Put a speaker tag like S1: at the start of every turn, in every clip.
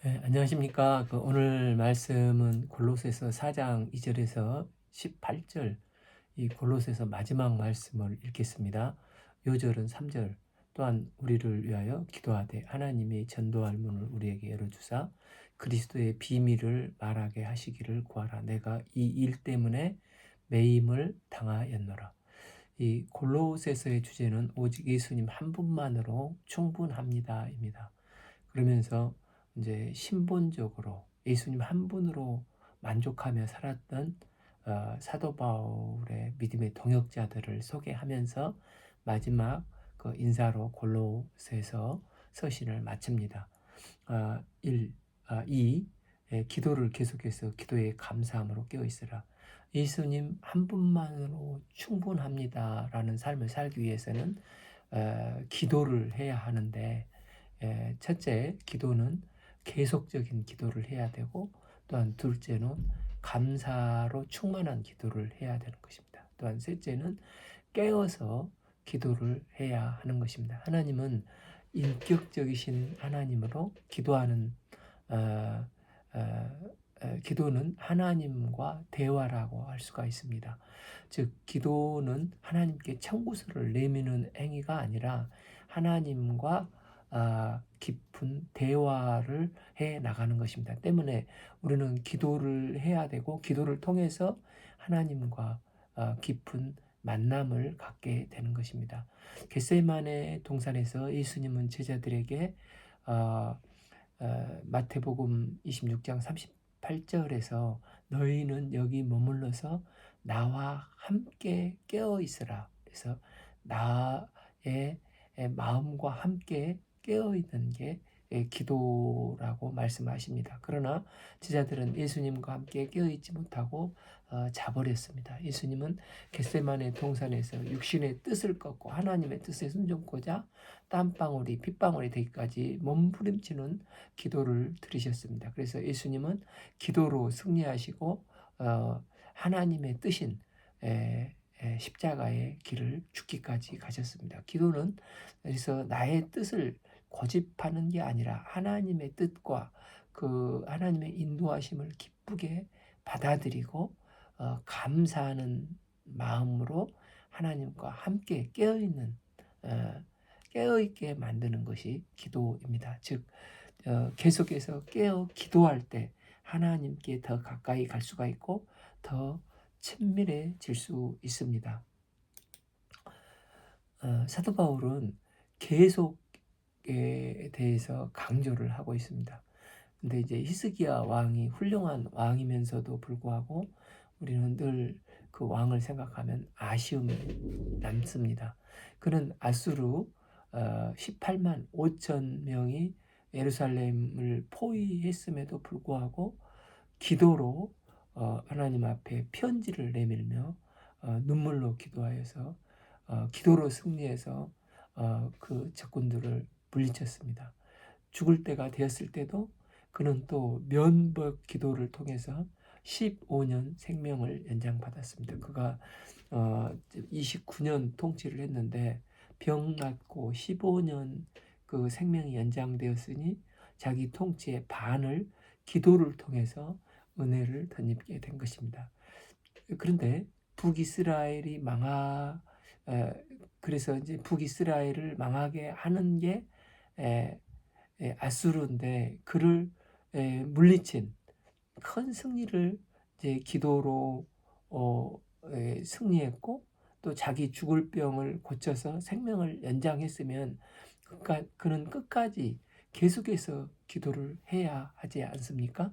S1: 네, 안녕하십니까. 오늘 말씀은 골로새서 4장 2절에서 18절, 이 골로새서 마지막 말씀을 읽겠습니다. 요절은 3절. 또한 우리를 위하여 기도하되 하나님의 전도할 문을 우리에게 열어주사 그리스도의 비밀을 말하게 하시기를 구하라. 내가 이 일 때문에 매임을 당하였노라. 이 골로새서의 주제는 오직 예수님 한 분만으로 충분합니다입니다. 그러면서 이제 신본적으로 예수님 한 분으로 만족하며 살았던 사도 바울의 믿음의 동역자들을 소개하면서 마지막 그 인사로 골로새서 서신을 마칩니다. 1, 2, 기도를 계속해서 기도에 감사함으로 깨어 있으라. 예수님 한 분만으로 충분합니다라는 삶을 살기 위해서는 기도를 해야 하는데, 첫째, 기도는 계속적인 기도를 해야 되고, 또한 둘째는 감사로 충만한 기도를 해야 되는 것입니다. 또한 셋째는 깨어서 기도를 해야 하는 것입니다. 하나님은 인격적이신 하나님으로 기도하는 어, 기도는 하나님과 대화라고 할 수가 있습니다. 즉 기도는 하나님께 청구서를 내미는 행위가 아니라 하나님과 깊은 대화를 해 나가는 것입니다. 때문에 우리는 기도를 해야 되고 기도를 통해서 하나님과 깊은 만남을 갖게 되는 것입니다. 겟세마네 동산에서 예수님은 제자들에게 어, 마태복음 26장 38절에서 너희는 여기 머물러서 나와 함께 깨어 있으라. 그래서 나의 마음과 함께 깨어 있는 게 기도라고 말씀하십니다. 그러나 제자들은 예수님과 함께 깨어 있지 못하고 자버렸습니다. 예수님은 겟세마네 동산에서 육신의 뜻을 꺾고 하나님의 뜻에 순종코자 땀방울이 핏방울이 되기까지 몸부림치는 기도를 들으셨습니다. 그래서 예수님은 기도로 승리하시고 하나님의 뜻인 십자가의 길을 죽기까지 가셨습니다. 기도는 그래서 나의 뜻을 고집하는 게 아니라 하나님의 뜻과 그 하나님의 인도하심을 기쁘게 받아들이고 감사하는 마음으로 하나님과 함께 깨어있는 깨어있게 만드는 것이 기도입니다. 즉 계속해서 깨어 기도할 때 하나님께 더 가까이 갈 수가 있고 더 친밀해질 수 있습니다. 사도 바울은 계속에 대해서 강조를 하고 있습니다. 근데 이제 히스기야 왕이 훌륭한 왕이면서도 불구하고 우리는 늘 그 왕을 생각하면 아쉬움이 남습니다. 그는 아수르 18만 5천 명이 예루살렘을 포위했음에도 불구하고 기도로 하나님 앞에 편지를 내밀며 눈물로 기도하여서 기도로 승리해서 그 적군들을 물리쳤습니다. 죽을 때가 되었을 때도 그는 또 면벽 기도를 통해서 15년 생명을 연장받았습니다. 그가 29년 통치를 했는데 병 낫고 15년 그 생명이 연장되었으니 자기 통치의 반을 기도를 통해서 은혜를 덧입게 된 것입니다. 그런데 북이스라엘이 그래서 이제 북이스라엘을 망하게 하는 게 아수르인데 그를 물리친 큰 승리를 이제 기도로 승리했고 또 자기 죽을 병을 고쳐서 생명을 연장했으면 그러니까 그는 끝까지 계속해서 기도를 해야 하지 않습니까?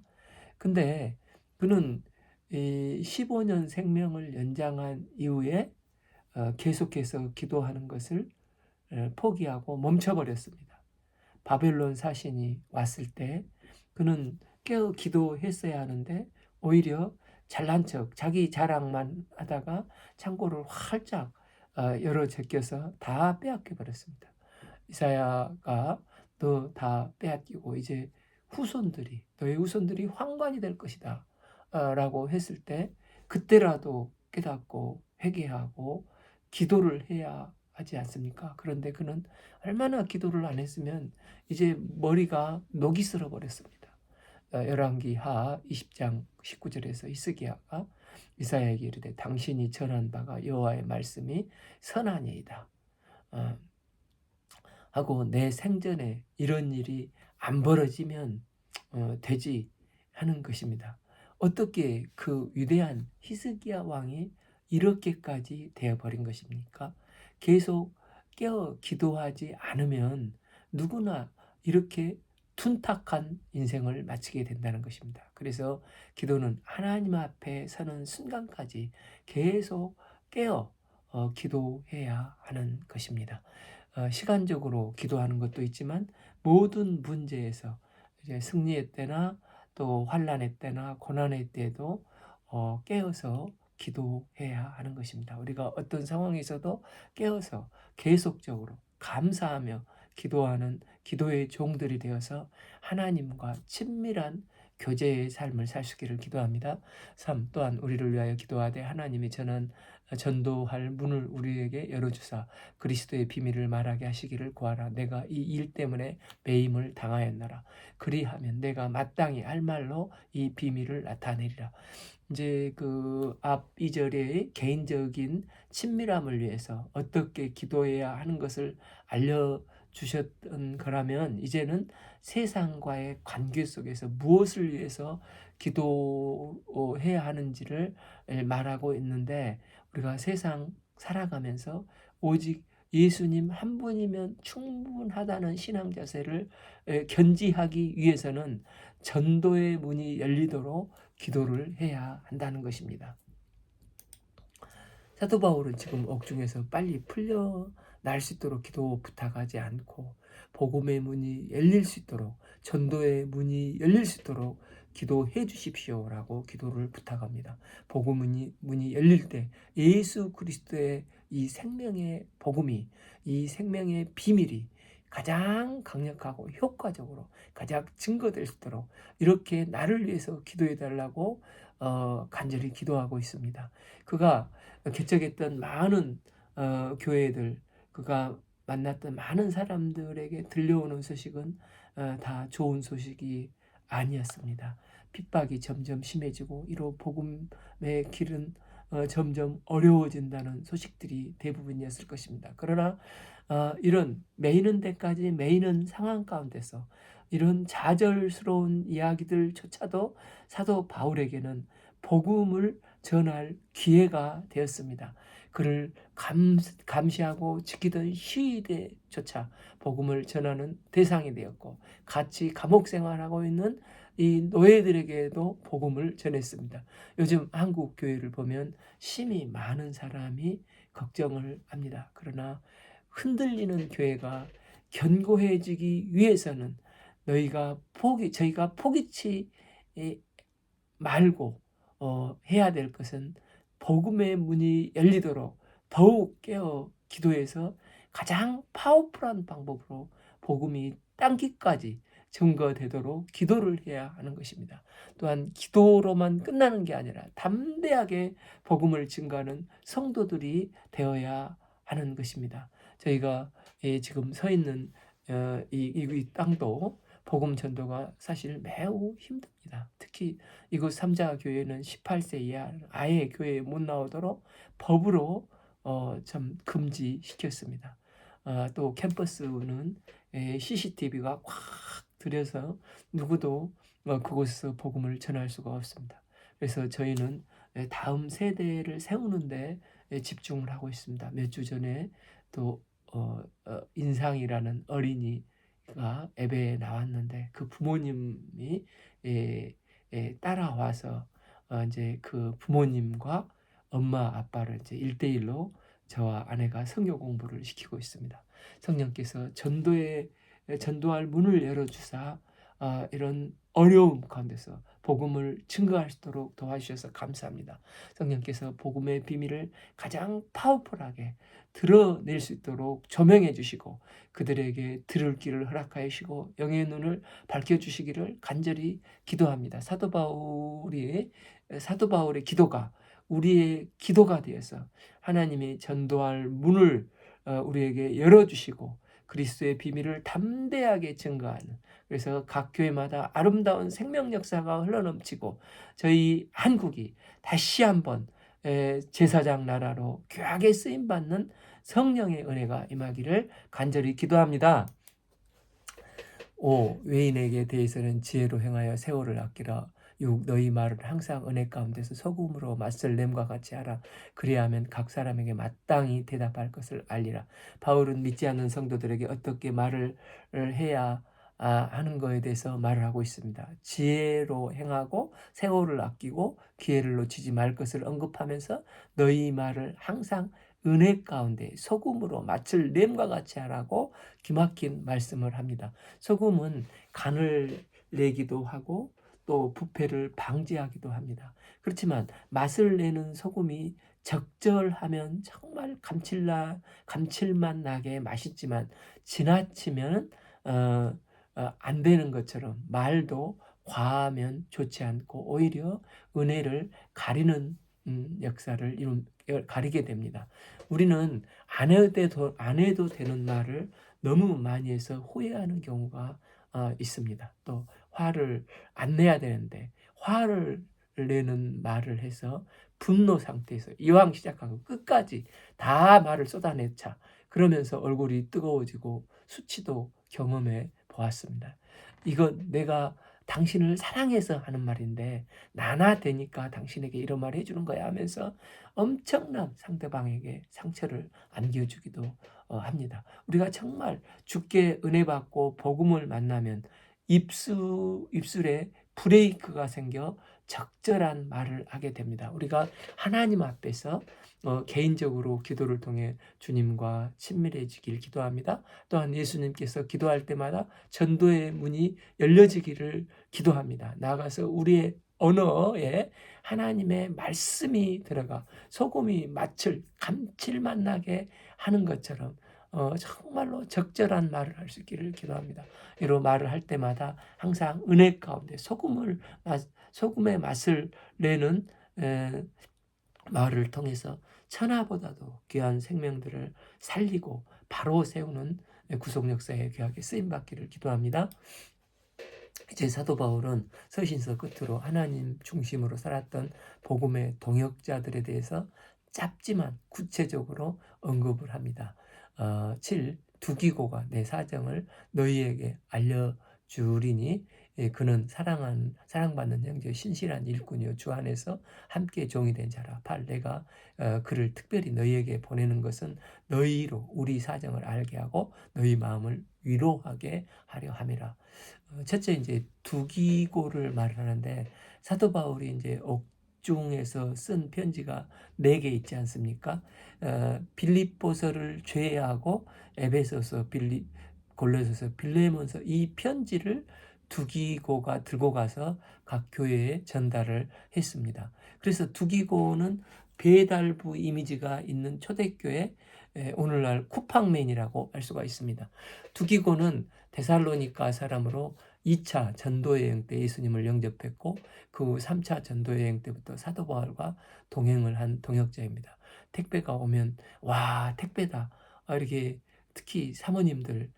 S1: 근데 그는 15년 생명을 연장한 이후에 계속해서 기도하는 것을 포기하고 멈춰버렸습니다. 바벨론 사신이 왔을 때 그는 깨어 기도했어야 하는데 오히려 잘난 척 자기 자랑만 하다가 창고를 활짝 열어 제껴서 다 빼앗겨 버렸습니다. 이사야가 너 다 빼앗기고 이제 너의 후손들이 황관이 될 것이다 라고 했을 때 그때라도 깨닫고 회개하고 기도를 해야 하지 않습니까? 그런데 그는 얼마나 기도를 안 했으면 이제 머리가 녹이 슬어 버렸습니다. 열왕기하 20장 19절에서 히스기야가 이사야에게 이르되 당신이 전한 바가 여호와의 말씀이 선하니이다 하고 내 생전에 이런 일이 안 벌어지면 되지 하는 것입니다. 어떻게 그 위대한 히스기야 왕이 이렇게까지 되어버린 것입니까? 계속 깨어 기도하지 않으면 누구나 이렇게 둔탁한 인생을 마치게 된다는 것입니다. 그래서 기도는 하나님 앞에 서는 순간까지 계속 깨어 기도해야 하는 것입니다. 시간적으로 기도하는 것도 있지만 모든 문제에서 이제 승리의 때나 또 환난의 때나 고난의 때도 깨어서 기도해야 하는 것입니다. 우리가 어떤 상황에서도 깨어서 계속적으로 감사하며 기도하는 기도의 종들이 되어서 하나님과 친밀한 교제의 삶을 살 수 있기를 기도합니다. 3. 또한 우리를 위하여 기도하되 하나님이 전도할 문을 우리에게 열어주사 그리스도의 비밀을 말하게 하시기를 구하라. 내가 이 일 때문에 매임을 당하였노라. 그리하면 내가 마땅히 할 말로 이 비밀을 나타내리라. 이제 그 앞 2절의 개인적인 친밀함을 위해서 어떻게 기도해야 하는 것을 알려주셨던 거라면 이제는 세상과의 관계 속에서 무엇을 위해서 기도해야 하는지를 말하고 있는데 우리가 세상 살아가면서 오직 예수님 한 분이면 충분하다는 신앙 자세를 견지하기 위해서는 전도의 문이 열리도록 기도를 해야 한다는 것입니다. 사도 바울은 지금 옥중에서 빨리 풀려날 수 있도록 기도 부탁하지 않고 복음의 문이 열릴 수 있도록 전도의 문이 열릴 수 있도록 기도해 주십시오라고 기도를 부탁합니다. 복음의 문이 열릴 때 예수 그리스도의 이 생명의 복음이 이 생명의 비밀이 가장 강력하고 효과적으로 가장 증거될 수 있도록 이렇게 나를 위해서 기도해 달라고 간절히 기도하고 있습니다. 그가 개척했던 많은 교회들, 그가 만났던 많은 사람들에게 들려오는 소식은 다 좋은 소식이 아니었습니다. 핍박이 점점 심해지고 이로 복음의 길은 점점 어려워진다는 소식들이 대부분이었을 것입니다. 그러나 이런 매이는 데까지 매이는 상황 가운데서 이런 좌절스러운 이야기들조차도 사도 바울에게는 복음을 전할 기회가 되었습니다. 그를 감시하고 지키던 시위대조차 복음을 전하는 대상이 되었고 같이 감옥 생활하고 있는 이 노예들에게도 복음을 전했습니다. 요즘 한국 교회를 보면 심히 많은 사람이 걱정을 합니다. 그러나 흔들리는 교회가 견고해지기 위해서는 저희가 포기치 말고 해야 될 것은 복음의 문이 열리도록 더욱 깨어 기도해서 가장 파워풀한 방법으로 복음이 땅끝까지 증거되도록 기도를 해야 하는 것입니다. 또한 기도로만 끝나는 게 아니라 담대하게 복음을 증거하는 성도들이 되어야 하는 것입니다. 저희가 지금 서 있는 이 땅도 복음 전도가 사실 매우 힘듭니다. 특히 이곳 삼자교회는 18세 이하 아예 교회에 못 나오도록 법으로 좀 금지시켰습니다. 또 캠퍼스는 CCTV가 꽉 들여서 누구도 그곳에서 복음을 전할 수가 없습니다. 그래서 저희는 다음 세대를 세우는데 집중을 하고 있습니다. 몇 주 전에 또 인상이라는 어린이가 예배에 나왔는데 그 부모님이 따라와서 이제 그 부모님과 엄마 아빠를 이제 1대1로 저와 아내가 성경 공부를 시키고 있습니다. 성령께서 전도할 문을 열어주사 이런 어려움 가운데서 복음을 증거할 수 있도록 도와주셔서 감사합니다. 성령께서 복음의 비밀을 가장 파워풀하게 드러낼 수 있도록 조명해 주시고 그들에게 들을 길을 허락하여 주시고 영의 눈을 밝혀주시기를 간절히 기도합니다. 사도 바울의 기도가 우리의 기도가 되어서 하나님이 전도할 문을 우리에게 열어주시고 그리스도의 비밀을 담대하게 증거하는 그래서 각 교회마다 아름다운 생명 역사가 흘러넘치고 저희 한국이 다시 한번 제사장 나라로 귀하게 쓰임받는 성령의 은혜가 임하기를 간절히 기도합니다. 5. 외인에게 대해서는 지혜로 행하여 세월을 아끼라. 6. 너희 말을 항상 은혜 가운데서 소금으로 맛을 냄과 같이 하라. 그리하면 각 사람에게 마땅히 대답할 것을 알리라. 바울은 믿지 않는 성도들에게 어떻게 말을 해야 하는 거에 대해서 말을 하고 있습니다. 지혜로 행하고 세월을 아끼고 기회를 놓치지 말 것을 언급하면서 너희 말을 항상 은혜 가운데 소금으로 맛을 냄과 같이 하라고 기막힌 말씀을 합니다. 소금은 간을 내기도 하고 또 부패를 방지하기도 합니다. 그렇지만 맛을 내는 소금이 적절하면 정말 감칠맛 나게 맛있지만 지나치면 안 되는 것처럼 말도 과하면 좋지 않고 오히려 은혜를 가리는 역사를 가리게 됩니다. 우리는 안 해도 되는 말을 너무 많이 해서 후회하는 경우가 있습니다. 또 화를 안 내야 되는데 화를 내는 말을 해서 분노 상태에서 이왕 시작하고 끝까지 다 말을 쏟아내자 그러면서 얼굴이 뜨거워지고 수치도 경험해 보았습니다. 이건 내가 당신을 사랑해서 하는 말인데 나나 되니까 당신에게 이런 말 해주는 거야 하면서 엄청난 상대방에게 상처를 안겨주기도 합니다. 우리가 정말 주께 은혜 받고 복음을 만나면 입술에 브레이크가 생겨 적절한 말을 하게 됩니다. 우리가 하나님 앞에서 개인적으로 기도를 통해 주님과 친밀해지길 기도합니다. 또한 예수님께서 기도할 때마다 전도의 문이 열려지기를 기도합니다. 나아가서 우리의 언어에 하나님의 말씀이 들어가 소금이 맛을 감칠맛 나게 하는 것처럼 정말로 적절한 말을 할 수 있기를 기도합니다. 이런 말을 할 때마다 항상 은혜 가운데 소금의 맛을 내는 말을 통해서 천하보다도 귀한 생명들을 살리고 바로 세우는 구속 역사에 귀하게 쓰임받기를 기도합니다. 이제 사도 바울은 서신서 끝으로 하나님 중심으로 살았던 복음의 동역자들에 대해서 짧지만 구체적으로 언급을 합니다. 7. 두기고가 내 사정을 너희에게 알려주리니 그는 사랑받는 형제 신실한 일꾼이요 주 안에서 함께 종이 된 자라. 8. 내가 그를 특별히 너희에게 보내는 것은 너희로 우리 사정을 알게 하고 너희 마음을 위로하게 하려 함이라. 첫째 이제 두기고를 말하는데 사도 바울이 이제 옥중에서 쓴 편지가 4개 있지 않습니까? 빌립보서를 제외하고 에베소서, 골로새서, 빌레몬서 이 편지를 두기고가 들고 가서 각 교회에 전달을 했습니다. 그래서 두기고는 배달부 이미지가 있는 초대교회 오늘날 쿠팡맨이라고 할 수가 있습니다. 두기고는 데살로니가 사람으로 2차 전도여행 때 예수님을 영접했고 그 후 3차 전도여행 때부터 사도 바울과 동행을 한 동역자입니다. 택배가 오면 와 택배다 이렇게 특히 사모님들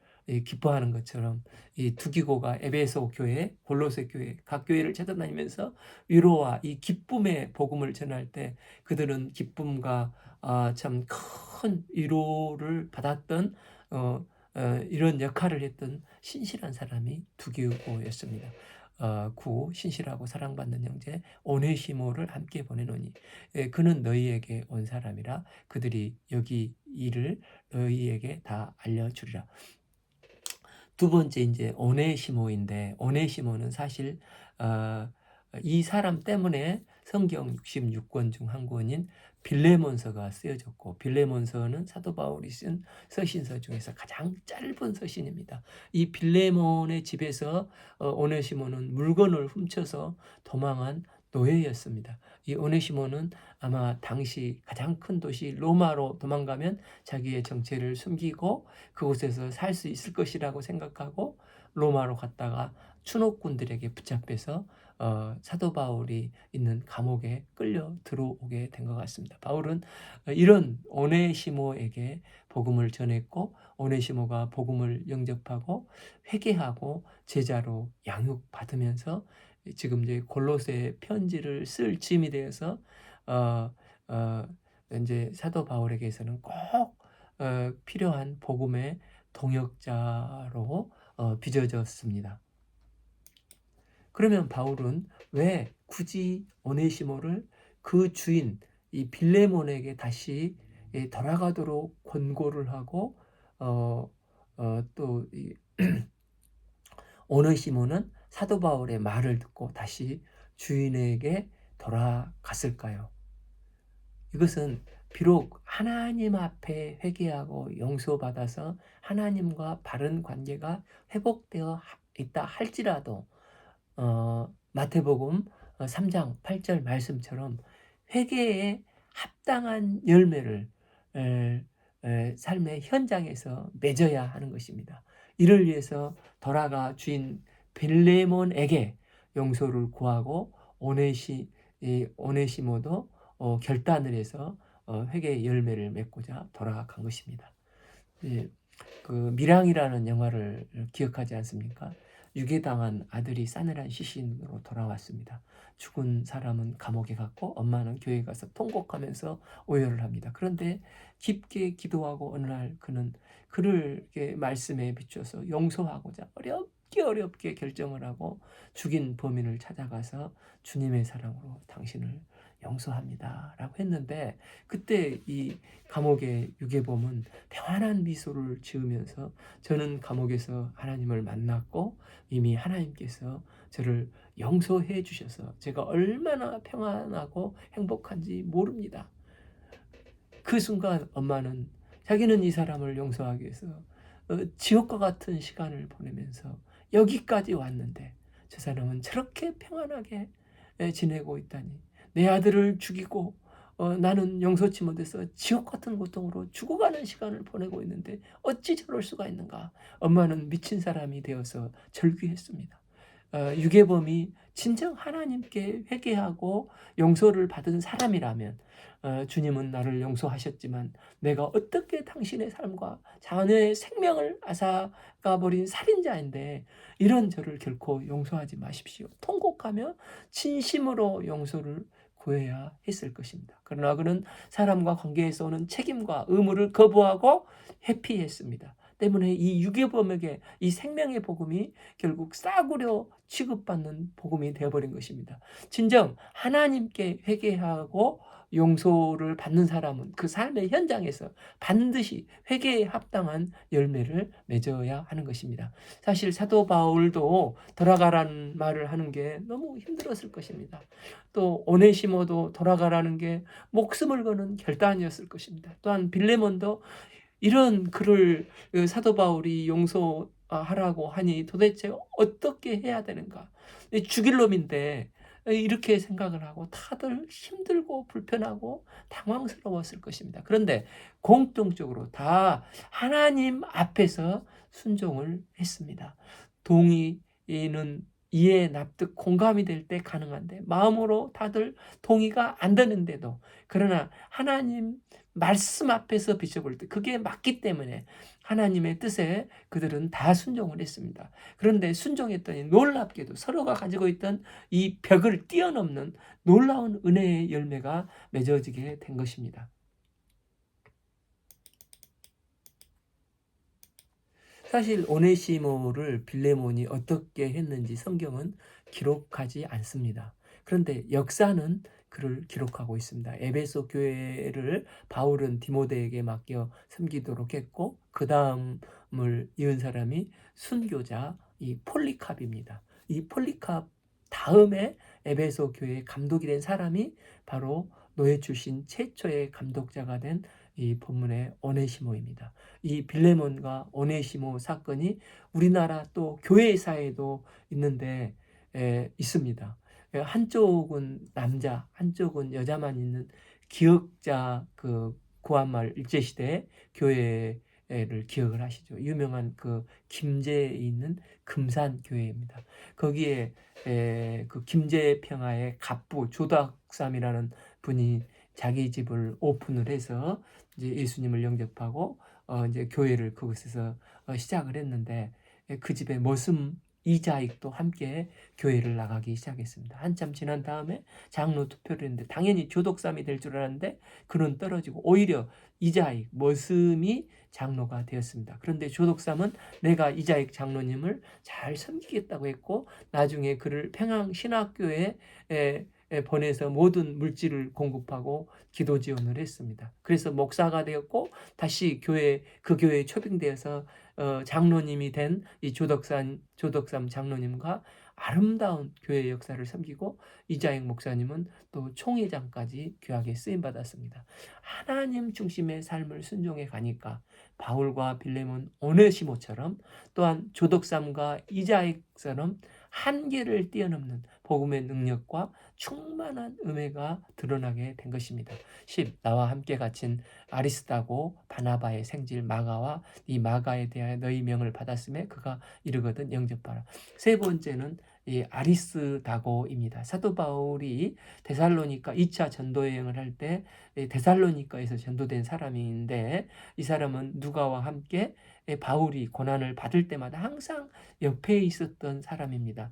S1: 기뻐하는 것처럼 이 두기고가 에베소 교회, 골로새 교회, 각 교회를 찾아다니면서 위로와 이 기쁨의 복음을 전할 때 그들은 기쁨과 참 큰 위로를 받았던 이런 역할을 했던 신실한 사람이 두기고였습니다. 9. 신실하고 사랑받는 형제 오네시모를 함께 보내노니 그는 너희에게 온 사람이라 그들이 여기 일을 너희에게 다 알려주리라. 두 번째 이제 오네시모인데 오네시모는 사실 이 사람 때문에 성경 66권 중 한 권인 빌레몬서가 쓰여졌고 빌레몬서는 사도 바울이 쓴 서신서 중에서 가장 짧은 서신입니다. 이 빌레몬의 집에서 오네시모는 물건을 훔쳐서 도망한 노예였습니다. 이 오네시모는 아마 당시 가장 큰 도시 로마로 도망가면 자기의 정체를 숨기고 그곳에서 살 수 있을 것이라고 생각하고 로마로 갔다가 추노꾼들에게 붙잡혀서 사도 바울이 있는 감옥에 끌려 들어오게 된 것 같습니다. 바울은 이런 오네시모에게 복음을 전했고 오네시모가 복음을 영접하고 회개하고 제자로 양육받으면서 지금 이제 골로새 편지를 쓸 쯤이 되어서 어, 어, 이제 사도 바울에게서는 꼭 필요한 복음의 동역자로 빚어졌습니다. 그러면 바울은 왜 굳이 오네시모를 그 주인 이 빌레몬에게 다시 돌아가도록 권고를 하고 또 오네시모는 사도 바울의 말을 듣고 다시 주인에게 돌아갔을까요? 이것은 비록 하나님 앞에 회개하고 용서받아서 하나님과 바른 관계가 회복되어 있다 할지라도 마태복음 3장 8절 말씀처럼 회개에 합당한 열매를 삶의 현장에서 맺어야 하는 것입니다. 이를 위해서 돌아가 주인 빌레몬에게 용서를 구하고 오네시모도 결단을 해서 회개의 열매를 맺고자 돌아간 것입니다. 그 밀양이라는 영화를 기억하지 않습니까? 유괴당한 아들이 싸늘한 시신으로 돌아왔습니다. 죽은 사람은 감옥에 갔고 엄마는 교회에 가서 통곡하면서 오열을 합니다. 그런데 깊게 기도하고 어느 날 그는 그를 말씀에 비춰서 용서하고자 어렵게 결정을 하고 죽인 범인을 찾아가서 주님의 사랑으로 당신을 용서합니다 라고 했는데 그때 이 감옥의 유괴범은 평안한 미소를 지으면서 저는 감옥에서 하나님을 만났고 이미 하나님께서 저를 용서해 주셔서 제가 얼마나 평안하고 행복한지 모릅니다. 그 순간 엄마는 자기는 이 사람을 용서하기 위해서 지옥과 같은 시간을 보내면서 여기까지 왔는데 저 사람은 저렇게 평안하게 지내고 있다니 내 아들을 죽이고 나는 용서치 못해서 지옥 같은 고통으로 죽어가는 시간을 보내고 있는데 어찌 저럴 수가 있는가. 엄마는 미친 사람이 되어서 절규했습니다. 유괴범이 진정 하나님께 회개하고 용서를 받은 사람이라면 주님은 나를 용서하셨지만 내가 어떻게 당신의 삶과 자녀의 생명을 앗아가버린 살인자인데 이런 저를 결코 용서하지 마십시오. 통곡하며 진심으로 용서를 구해야 했을 것입니다. 그러나 그는 사람과 관계에서 오는 책임과 의무를 거부하고 회피했습니다. 때문에 이 유괴범에게 이 생명의 복음이 결국 싸구려 취급받는 복음이 되어버린 것입니다. 진정 하나님께 회개하고 용서를 받는 사람은 그 삶의 현장에서 반드시 회개에 합당한 열매를 맺어야 하는 것입니다. 사실 사도 바울도 돌아가라는 말을 하는 게 너무 힘들었을 것입니다. 또 오네시모도 돌아가라는 게 목숨을 거는 결단이었을 것입니다. 또한 빌레몬도 이런 글을 사도 바울이 용서하라고 하니 도대체 어떻게 해야 되는가? 죽일 놈인데 이렇게 생각을 하고 다들 힘들고 불편하고 당황스러웠을 것입니다. 그런데 공통적으로 다 하나님 앞에서 순종을 했습니다. 동의는 이해, 납득, 공감이 될 때 가능한데 마음으로 다들 동의가 안 되는데도 그러나 하나님 말씀 앞에서 비춰볼 때 그게 맞기 때문에 하나님의 뜻에 그들은 다 순종을 했습니다. 그런데 순종했더니 놀랍게도 서로가 가지고 있던 이 벽을 뛰어넘는 놀라운 은혜의 열매가 맺어지게 된 것입니다. 사실 오네시모를 빌레몬이 어떻게 했는지 성경은 기록하지 않습니다. 그런데 역사는 그를 기록하고 있습니다. 에베소 교회를 바울은 디모데에게 맡겨 섬기도록 했고 그 다음을 이은 사람이 순교자 이 폴리캅입니다. 이 폴리캅 다음에 에베소 교회 감독이 된 사람이 바로 노예 출신 최초의 감독자가 된 이 본문의 오네시모입니다. 이 빌레몬과 오네시모 사건이 우리나라 또 교회사에도 있는데 있습니다. 한쪽은 남자, 한쪽은 여자만 있는 기역자 그 구한말 일제시대 교회에 교회를 기억을 하시죠. 유명한 그 김제에 있는 금산교회입니다. 거기에 그 김제평화의 갑부 조덕삼이라는 분이 자기 집을 오픈을 해서 이제 예수님을 영접하고 이제 교회를 그곳에서 시작을 했는데, 그 집에 머슴 이자익도 함께 교회를 나가기 시작했습니다. 한참 지난 다음에 장로 투표를 했는데 당연히 조덕삼이 될 줄 알았는데 그는 떨어지고 오히려 이자익 머슴이 장로가 되었습니다. 그런데 조덕삼은 내가 이자익 장로님을 잘 섬기겠다고 했고, 나중에 그를 평양신학교에 보내서 모든 물질을 공급하고 기도 지원을 했습니다. 그래서 목사가 되었고 다시 그 교회에 초빙되어서 장로님이 된 이 조덕삼 장로님과 아름다운 교회 역사를 섬기고, 이자익 목사님은 또 총회장까지 귀하게 쓰임 받았습니다. 하나님 중심의 삶을 순종해 가니까 바울과 빌레몬, 오네시모처럼 또한 조덕삼과 이자익처럼 한계를 뛰어넘는 복음의 능력과 충만한 은혜가 드러나게 된 것입니다. 10. 나와 함께 갇힌 아리스다고 바나바의 생질 마가와 이 마가에 대하여 너희 명을 받았음에 그가 이르거든 영접하라. 세 번째는 이 아리스다고입니다. 사도 바울이 데살로니가 2차 전도 여행을 할 때 데살로니가에서 전도된 사람인데, 이 사람은 누가와 함께 바울이 고난을 받을 때마다 항상 옆에 있었던 사람입니다.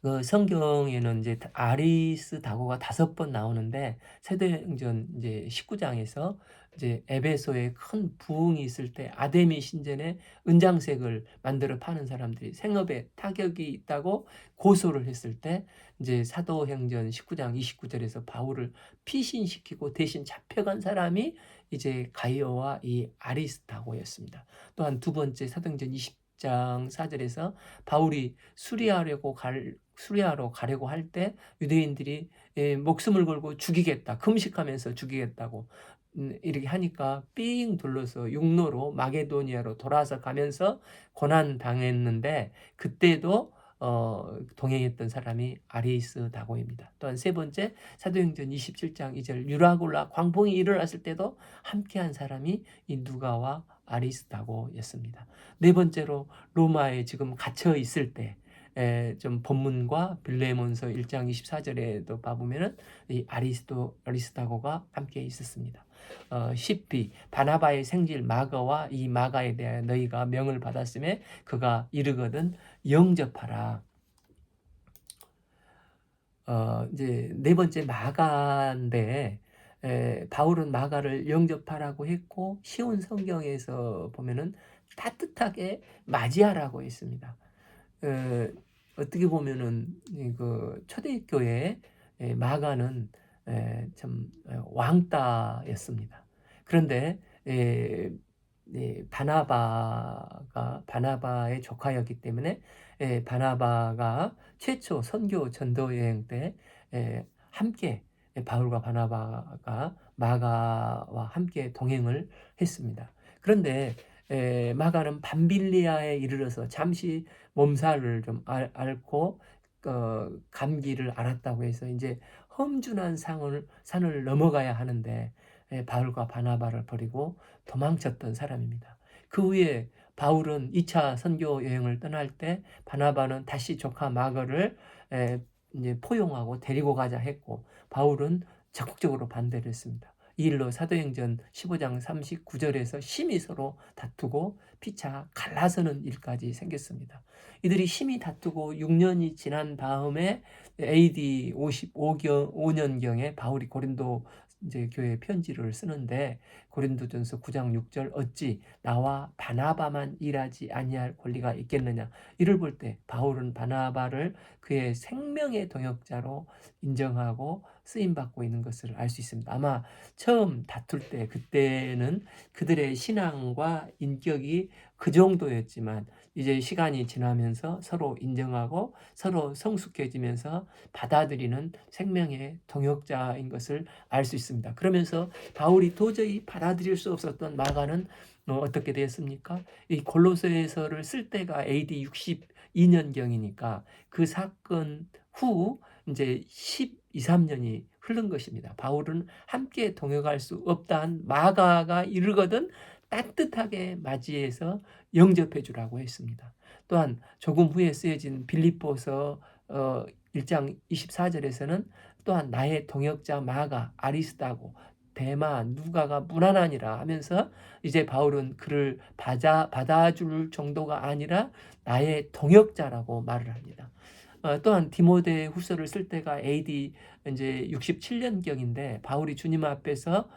S1: 그 성경에는 이제 아리스다고가 5번 나오는데, 사도행전 이제 19장에서 이제 에베소에 큰 부흥이 있을 때 아데미 신전에 은장색을 만들어 파는 사람들이 생업에 타격이 있다고 고소를 했을 때, 이제 사도행전 19장 29절에서 바울을 피신시키고 대신 잡혀간 사람이 이제 가이오와 이 아리스다고였습니다. 또한 두 번째 사도행전 20장 4절에서 바울이 수리아로 가려고 할 때 유대인들이 목숨을 걸고 죽이겠다, 금식하면서 죽이겠다고 이렇게 하니까 삥 둘러서 육로로 마게도니아로 돌아서 가면서 고난 당했는데, 그때도 동행했던 사람이 아리스다고입니다. 또한 세 번째 사도행전 27장 2절 유라굴라 광풍이 일어났을 때도 함께한 사람이 이 누가와 아리스다고였습니다. 네 번째로 로마에 지금 갇혀 있을 때 좀 본문과 빌레몬서 1장 24절에도 봐보면은 이 아리스다고가 함께 있었습니다. 10b 바나바의 생질 마가와 이 마가에 대하여 너희가 명을 받았음에 그가 이르거든 영접하라. 이제 네 번째 마가인데, 바울은 마가를 영접하라고 했고 쉬운 성경에서 보면은 따뜻하게 맞이하라고 했습니다. 어떻게 보면은 그 초대교회 마가는 참 왕따였습니다. 그런데 바나바의 조카였기 때문에 바나바가 최초 선교 전도 여행 때 함께 바울과 바나바가 마가와 함께 동행을 했습니다. 그런데 마가는 밤빌리아에 이르러서 잠시 몸살을 좀 앓고 감기를 앓았다고 해서 이제 험준한 산을 넘어가야 하는데 바울과 바나바를 버리고 도망쳤던 사람입니다. 그 후에 바울은 2차 선교 여행을 떠날 때 바나바는 다시 조카 마가를 이제 포용하고 데리고 가자 했고, 바울은 적극적으로 반대를 했습니다. 이 일로 사도행전 15장 39절에서 심히 서로 다투고 피차 갈라서는 일까지 생겼습니다. 이들이 심히 다투고 6년이 지난 다음에 AD 55년경에 바울이 고린도 이제 교회 편지를 쓰는데, 고린도전서 9장 6절 어찌 나와 바나바만 일하지 아니할 권리가 있겠느냐. 이를 볼 때 바울은 바나바를 그의 생명의 동역자로 인정하고 쓰임 받고 있는 것을 알 수 있습니다. 아마 처음 다툴 때 그때는 그들의 신앙과 인격이 그 정도였지만 이제 시간이 지나면서 서로 인정하고 서로 성숙해지면서 받아들이는 생명의 동역자인 것을 알 수 있습니다. 그러면서 바울이 도저히 받아들일 수 없었던 마가는 어떻게 되었습니까? 이 골로새서를 쓸 때가 AD 62년경이니까 그 사건 후 이제 12, 3년이 흐른 것입니다. 바울은 함께 동역할 수 없다한 마가가 이르거든 따뜻하게 맞이해서 영접해 주라고 했습니다. 또한 조금 후에 쓰여진 빌립보서 1장 24절에서는 또한 나의 동역자 마가, 아리스다고, 데마, 누가가 무난하니라 하면서 이제 바울은 그를 받아줄 정도가 아니라 나의 동역자라고 말을 합니다. 또한 디모데 후서를 쓸 때가 AD 이제 67년경인데 바울이 주님 앞에서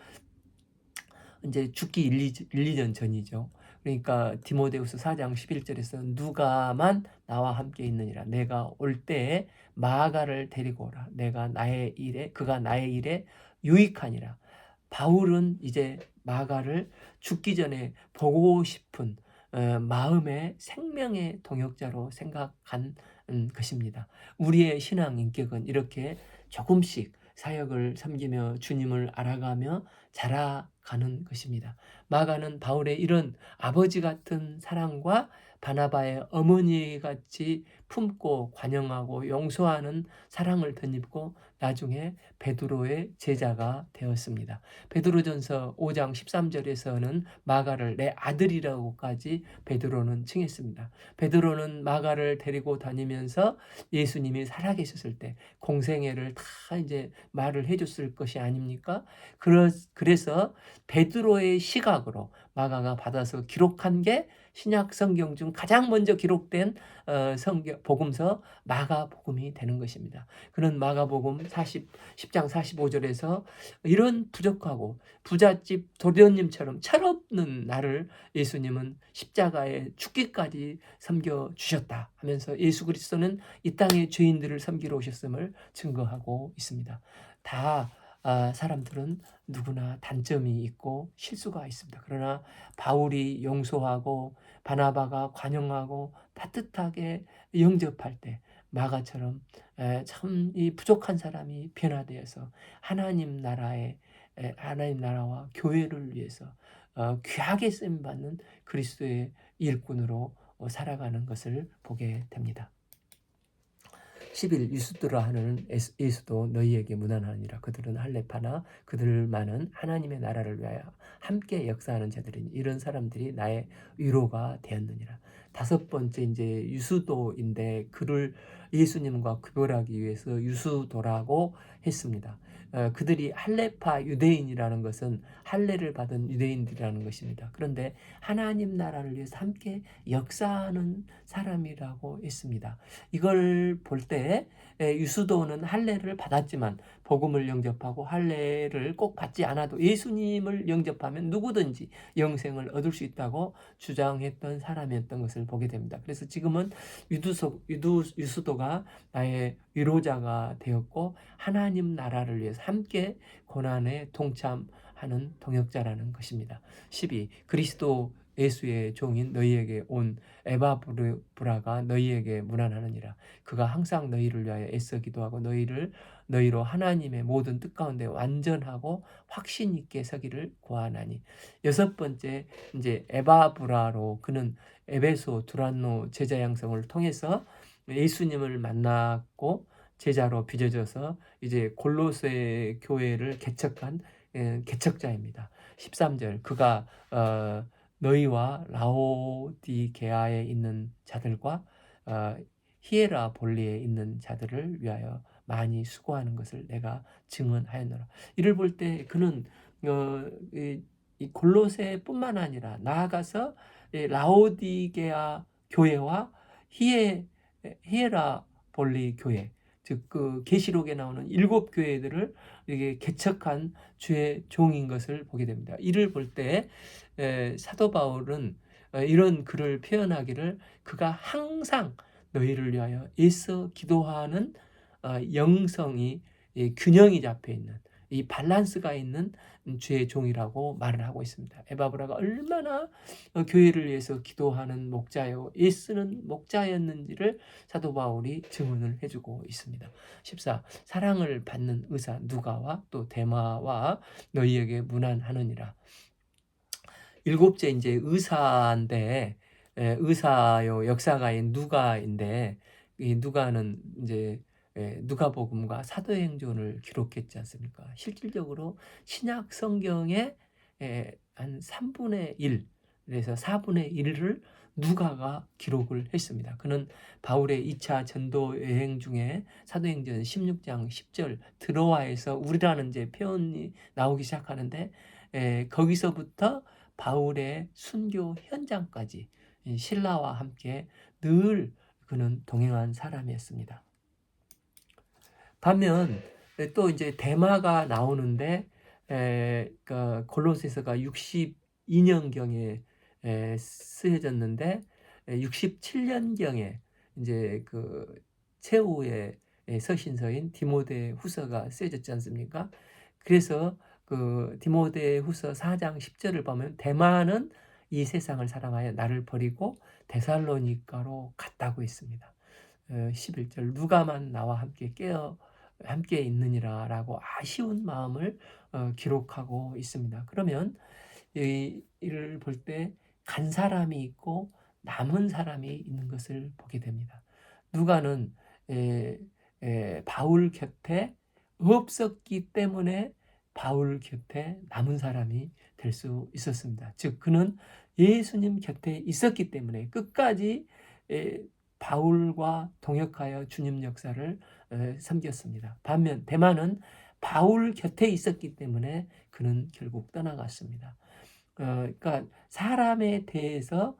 S1: 이제 죽기 1-2년 전이죠. 그러니까 디모데후서 4장 11절에서 누가만 나와 함께 있느니라. 내가 올 때에 마가를 데리고 오라. 그가 나의 일에 유익하니라. 바울은 이제 마가를 죽기 전에 보고 싶은 마음의 생명의 동역자로 생각한 것입니다. 우리의 신앙 인격은 이렇게 조금씩 사역을 섬기며 주님을 알아가며 자라가는 것입니다. 마가는 바울의 이런 아버지 같은 사랑과 바나바의 어머니같이 품고 관용하고 용서하는 사랑을 덧입고 나중에 베드로의 제자가 되었습니다. 베드로전서 5장 13절에서는 마가를 내 아들이라고까지 베드로는 칭했습니다. 베드로는 마가를 데리고 다니면서 예수님이 살아계셨을 때 공생애를 다 이제 말을 해줬을 것이 아닙니까? 그래서 베드로의 시각으로 마가가 받아서 기록한 게 신약 성경 중 가장 먼저 기록된 복음서 마가복음이 되는 것입니다. 그런 마가복음 10장 45절에서 이런 부족하고 부잣집 도련님처럼 철없는 나를 예수님은 십자가에 죽기까지 섬겨주셨다 하면서 예수 그리스도는 이 땅의 죄인들을 섬기러 오셨음을 증거하고 있습니다. 다 사람들은 누구나 단점이 있고 실수가 있습니다. 그러나 바울이 용서하고 바나바가 관용하고 따뜻하게 영접할 때 마가처럼 참 이 부족한 사람이 변화되어서 하나님 나라와 교회를 위해서 귀하게 쓰임받는 그리스도의 일꾼으로 살아가는 것을 보게 됩니다. 11 유스드라 하는 예수도 너희에게 무난하니라. 그들은 할례파나 그들만은 하나님의 나라를 위하여 함께 역사하는 자들이니 이런 사람들이 나의 위로가 되었느니라. 다섯 번째 이제 유수도인데 그를 예수님과 구별하기 위해서 유수도라고 했습니다. 그들이 할례파 유대인이라는 것은 할례를 받은 유대인들이라는 것입니다. 그런데 하나님 나라를 위해서 함께 역사하는 사람이라고 했습니다. 이걸 볼 때 유수도는 할례를 받았지만 복음을 영접하고 할례를 꼭 받지 않아도 예수님을 영접하면 누구든지 영생을 얻을 수 있다고 주장했던 사람이었던 것을 보게 됩니다. 그래서 지금은 유수도가 나의 위로자가 되었고 하나님 나라를 위해서 함께 고난에 동참하는 동역자라는 것입니다. 12 그리스도 예수의 종인 너희에게 온 에바브라가 너희에게 문안하느니라. 그가 항상 너희를 위하여 애써 기도하고 너희로 하나님의 모든 뜻 가운데 완전하고 확신 있게 서기를 구하나니. 여섯 번째 이제 에바브라로 그는 에베소 두란노 제자 양성을 통해서 예수님을 만났고 제자로 빚어져서 이제 골로새 교회를 개척한 개척자입니다. 13절 그가 너희와 라오디게아에 있는 자들과 히에라볼리에 있는 자들을 위하여 많이 수고하는 것을 내가 증언하였노라. 이를 볼 때 그는 이 골로새뿐만 아니라 나아가서 라오디게아 교회와 히에라볼리 교회 즉 그 계시록에 나오는 7 교회들을 이게 개척한 주의 종인 것을 보게 됩니다. 이를 볼 때 사도 바울은 이런 글을 표현하기를 그가 항상 너희를 위하여 애써 기도하는 영성이 균형이 잡혀 있는 이 밸런스가 있는 주의 종이라고 말을 하고 있습니다. 에바브라가 얼마나 교회를 위해서 기도하는 목자요 애쓰는 목자였는지를 사도 바울이 증언을 해주고 있습니다. 14 사랑을 받는 의사 누가와 또 데마와 너희에게 문안하느니라. 일곱째 이제 의사인데 의사요 역사가인 누가인데 이 누가는 이제 누가복음과 사도행전을 기록했지 않습니까? 실질적으로 신약 성경의 한 3분의 1, 그래서 4분의 1을 누가가 기록을 했습니다. 그는 바울의 2차 전도 여행 중에 사도행전 16장 10절 드로아에서 우리라는 이제 표현이 나오기 시작하는데, 거기서부터 바울의 순교 현장까지 신라와 함께 늘 그는 동행한 사람이었습니다. 반면 또 이제 데마가 나오는데, 그러니까 골로새서가 62년경에 쓰여졌는데, 67년경에 이제 그 최후의 서신서인 디모데후서가 쓰여졌지 않습니까? 그래서 그 디모데후서 4장 10절을 보면 데마는 이 세상을 사랑하여 나를 버리고 데살로니가로 갔다고 했습니다. 11절 누가만 나와 함께 있느니라라고 아쉬운 마음을 기록하고 있습니다. 그러면 이를 볼 때 간 사람이 있고 남은 사람이 있는 것을 보게 됩니다. 누가는 바울 곁에 없었기 때문에 바울 곁에 남은 사람이 될 수 있었습니다. 즉 그는 예수님 곁에 있었기 때문에 끝까지 바울과 동역하여 주님 역사를 섬겼습니다. 반면 데마는 바울 곁에 있었기 때문에 그는 결국 떠나갔습니다. 그러니까 사람에 대해서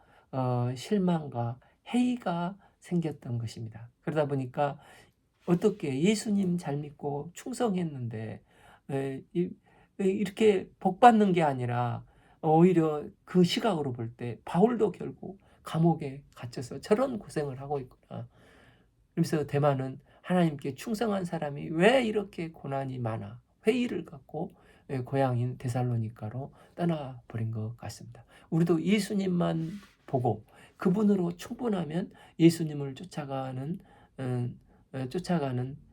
S1: 실망과 회의가 생겼던 것입니다. 그러다 보니까 어떻게 예수님 잘 믿고 충성했는데 이렇게 복 받는 게 아니라 오히려 그 시각으로 볼 때 바울도 결국 감옥에 갇혀서 저런 고생을 하고 있구나. 그래서 대만은 하나님께 충성한 사람이 왜 이렇게 고난이 많아? 회의를 갖고 고향인 데살로니가로 떠나버린 것 같습니다. 우리도 예수님만 보고 그분으로 충분하면 예수님을 쫓아가는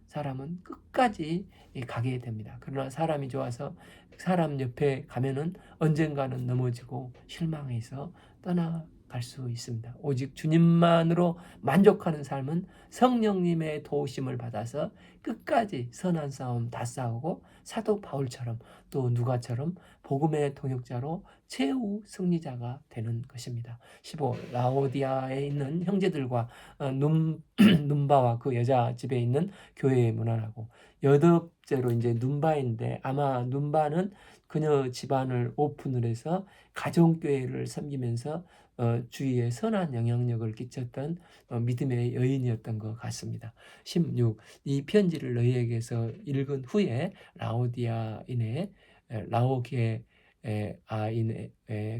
S1: 사람은 끝까지 가게 됩니다. 그러나 사람이 좋아서 사람 옆에 가면은 언젠가는 넘어지고 실망해서 떠나갈 수 있습니다. 오직 주님만으로 만족하는 삶은 성령님의 도우심을 받아서 끝까지 선한 싸움 다 싸우고 사도 바울처럼 또 누가처럼 복음의 동역자로 최후 승리자가 되는 것입니다. 15. 라오디아에 있는 형제들과 눈바와 그 여자 집에 있는 교회에 문안하고, 여덟째로 이제 눈바인데 아마 눈바는 그녀 집안을 오픈을 해서 가정교회를 섬기면서 주위에 선한 영향력을 끼쳤던 믿음의 여인이었던 것 같습니다. 16. 이 편지를 너희에게서 읽은 후에 라오디아인의 라오게 아인의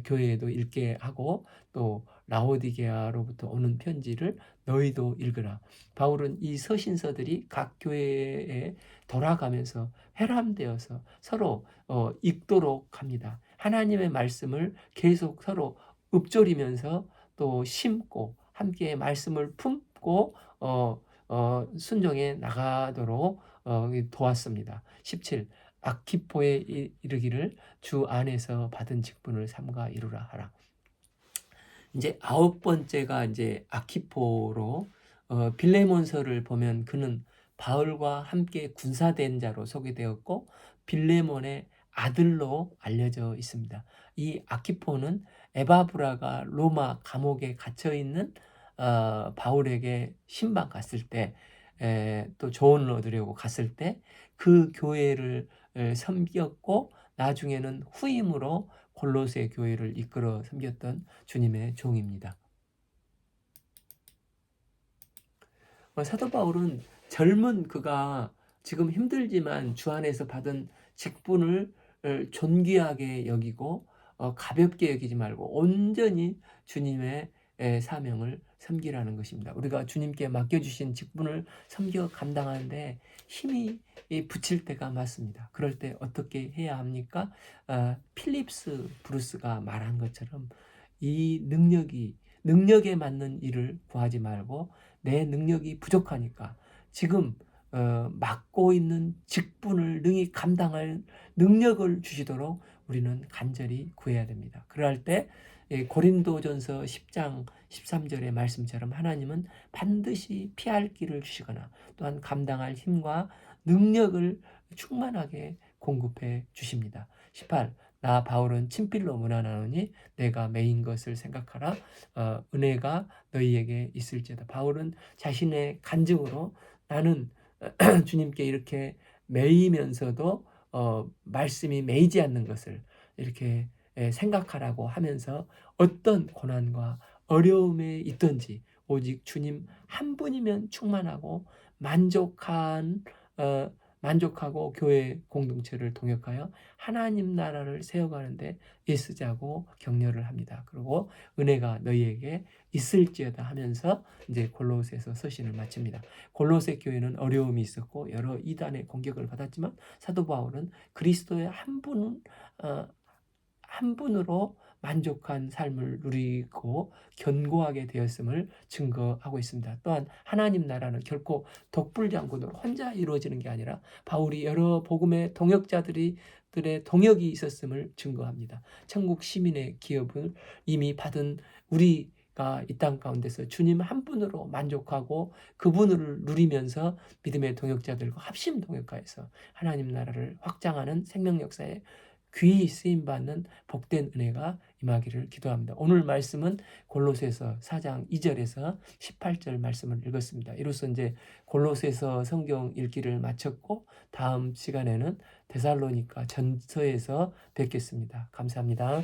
S1: 교회에도 읽게 하고 또 라오디게아로부터 오는 편지를 너희도 읽으라. 바울은 이 서신서들이 각 교회에 돌아가면서 회람되어서 서로 읽도록 합니다. 하나님의 말씀을 계속 서로 읊조리면서 또 심고 함께 말씀을 품고 순종해 나가도록 도왔습니다. 17. 아키포에 이르기를 주 안에서 받은 직분을 삼가 이루라 하라. 이제 9번째가 이제 아키포로, 빌레몬서를 보면 그는 바울과 함께 군사된 자로 소개되었고 빌레몬의 아들로 알려져 있습니다. 이 아키포는 에바브라가 로마 감옥에 갇혀 있는 바울에게 신방 갔을 때, 또 조언을 얻으려고 갔을 때 그 교회를 섬겼고 나중에는 후임으로 골로새 교회를 이끌어 섬겼던 주님의 종입니다. 사도 바울은 젊은 그가 지금 힘들지만 주 안에서 받은 직분을 존귀하게 여기고 가볍게 여기지 말고 온전히 주님의 사명을 섬기라는 것입니다. 우리가 주님께 맡겨주신 직분을 섬겨 감당하는데 힘이 붙일 때가 맞습니다. 그럴 때 어떻게 해야 합니까? 필립스 브루스가 말한 것처럼 이 능력에 맞는 일을 구하지 말고 내 능력이 부족하니까 지금 맡고 있는 직분을 능히 감당할 능력을 주시도록 우리는 간절히 구해야 됩니다. 그럴 때 고린도전서 10장 13절의 말씀처럼 하나님은 반드시 피할 길을 주시거나 또한 감당할 힘과 능력을 충만하게 공급해 주십니다. 18. 나 바울은 친필로 문안하노니 내가 매인 것을 생각하라. 은혜가 너희에게 있을지어다. 바울은 자신의 간증으로 나는 주님께 이렇게 매이면서도 말씀이 매이지 않는 것을 이렇게 생각하라고 하면서 어떤 고난과 어려움에 있든지 오직 주님 한 분이면 충만하고 만족한 만족하고 교회 공동체를 동역하여 하나님 나라를 세워가는데 애쓰자고 격려를 합니다. 그리고 은혜가 너희에게 있을지어다 하면서 이제 골로새서 서신을 마칩니다. 골로새 교회는 어려움이 있었고 여러 이단의 공격을 받았지만 사도 바울은 그리스도의 한 분으로 만족한 삶을 누리고 견고하게 되었음을 증거하고 있습니다. 또한 하나님 나라는 결코 독불장군으로 혼자 이루어지는 게 아니라 바울이 여러 복음의 동역자들의 동역이 있었음을 증거합니다. 천국 시민의 기업을 이미 받은 우리가 이 땅 가운데서 주님 한 분으로 만족하고 그분을 누리면서 믿음의 동역자들과 합심 동역하여서 하나님 나라를 확장하는 생명 역사에 귀히 쓰임받는 복된 은혜가 임하기를 기도합니다. 오늘 말씀은 골로새서 4장 2절에서 18절 말씀을 읽었습니다. 이로써 이제 골로새서 성경 읽기를 마쳤고 다음 시간에는 데살로니가 전서에서 뵙겠습니다. 감사합니다.